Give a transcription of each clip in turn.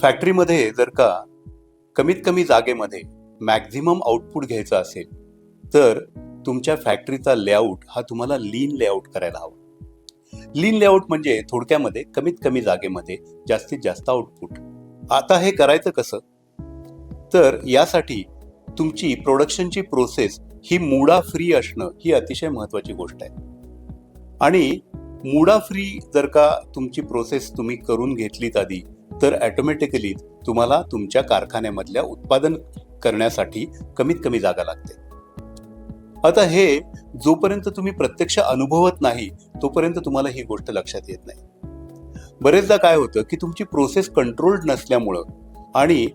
फॅक्टरीमध्ये जर का कमीत कमी जागेमध्ये मॅक्झिमम आउटपुट घ्यायचं असेल तर तुमच्या फॅक्टरीचा लेआउट हा तुम्हाला लीन लेआउट करायला हवा. लीन लेआउट म्हणजे थोडक्यामध्ये कमीत कमी जागेमध्ये जास्तीत जास्त आउटपुट. आता हे करायचं कसं? तर यासाठी तुमची प्रोडक्शनची प्रोसेस ही मुडा फ्री असणं ही अतिशय महत्वाची गोष्ट आहे. आणि मुडा फ्री जर का तुमची प्रोसेस तुम्ही करून घेतलीत आधी तर ऑटोमॅटिकली तुम्हाला तुमच्या कारखान्यामधल्या उत्पादन करण्यासाठी कमीत कमी जागा लागते. आता हे जोपर्यंत तुम्ही प्रत्यक्ष अनुभवत नाही तोपर्यंत तुम्हाला ही गोष्ट लक्षात येत नाही. बरेचदा काय होतं की तुमची प्रोसेस कंट्रोल्ड नसल्यामुळं आणि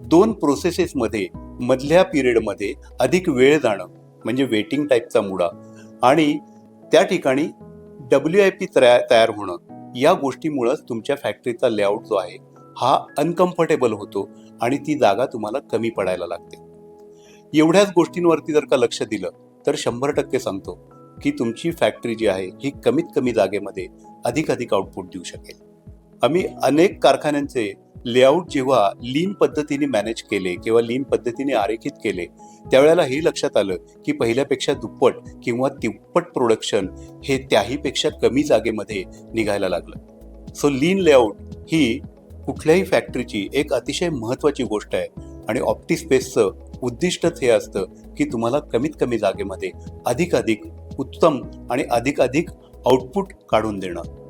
दोन प्रोसेसेसमध्ये मधल्या पिरियडमध्ये अधिक वेळ जाणं म्हणजे वेटिंग टाईपचा मुडा आणि त्या ठिकाणी WIP तयार होणं या गोष्टीमुळेच तुमच्या फॅक्टरीचा लेआउट जो आहे हा अनकम्फर्टेबल होतो आणि ती जागा तुम्हाला कमी पडायला लागते. एवढ्याच गोष्टींवरती जर का लक्ष दिलं तर 100% सांगतो की तुमची फॅक्टरी जी आहे ही कमीत कमी जागेमध्ये अधिक आउटपुट देऊ शकेल. आम्ही अनेक कारखान्यांचे लेआउट जेव्हा लीन पद्धतीने मॅनेज केले किंवा लीन पद्धतीने आरेखित केले त्यावेळेला हे लक्षात आलं की पहिल्यापेक्षा दुप्पट किंवा तिप्पट प्रोडक्शन हे त्याहीपेक्षा कमी जागेमध्ये निघायला लागलं. सो लीन लेआउट ही कुठल्याही फॅक्टरीची एक अतिशय महत्त्वाची गोष्ट आहे आणि ऑप्टिस्पेसचं उद्दिष्टच हे असतं की तुम्हाला कमीत कमी जागेमध्ये अधिक उत्तम आणि अधिक आउटपुट काढून देणं.